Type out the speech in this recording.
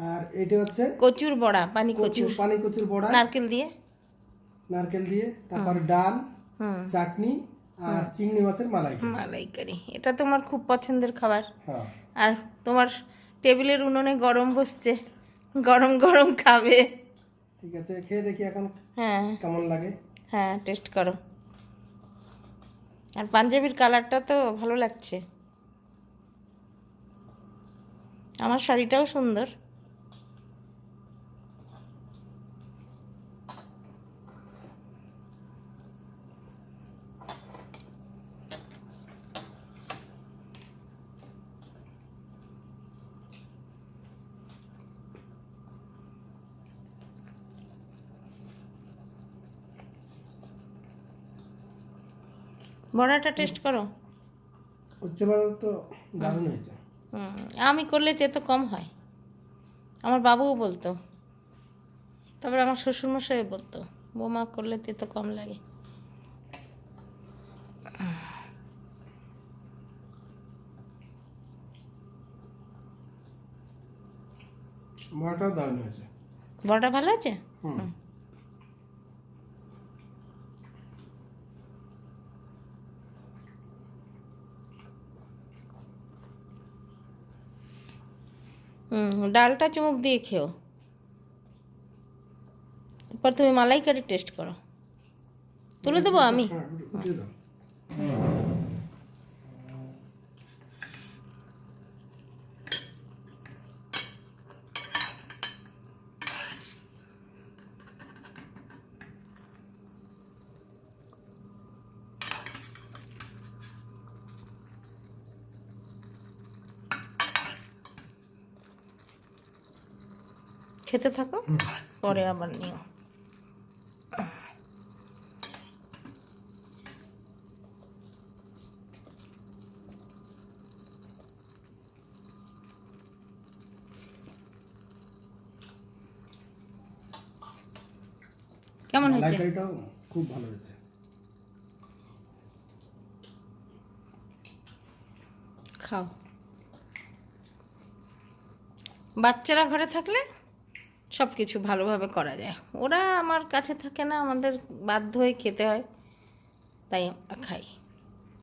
আর এটা হচ্ছে কচুর বড়া, পানি কচুর, পানি কচুর বড়া নারকেল দিয়ে, তারপর ডাল, চাটনি আর চিংড়ি মাছের মালাইকারি। এটা তোমার খুব পছন্দের খাবার। হ্যাঁ। আর তোমার টেবিলের উনুনে গরম বসছে, গরম গরম খাবে। ঠিক আছে, খেয়ে দেখি এখন হ্যাঁ কেমন লাগে। হ্যাঁ, টেস্ট করো। আর পাঞ্জাবির কালারটা তো ভালো লাগছে, আমার শাড়িটাও সুন্দর। বড়াটা টেস্ট করো। উচ্চ বাজার তো দারুণ হয়েছে। আমি করলে তেতো কম হয়, আমার বাবুও বলতো, তারপর আমার শ্বশুরমশাই বলতো বৌমা করলে তেতো কম লাগে। বড়াটাও দারুণ হয়েছে। বড়াটা ভালো আছে। ডালটা চুমুক দিয়ে খেও, এরপর তুমি মালাইকারি টেস্ট করো। তুলে দেবো আমি। খেতে থাকো, পরে আবার নিও। কেমন হয়েছে? মালাইকারিটাও খুব ভালো হয়েছে। খাও। বাচ্চারা ঘরে থাকলে সব কিছু ভালোভাবে করা যায়, ওরা আমার কাছে থাকে না, আমাদের বাধ্য হয়ে খেতে হয়, তাই আমরা খাই।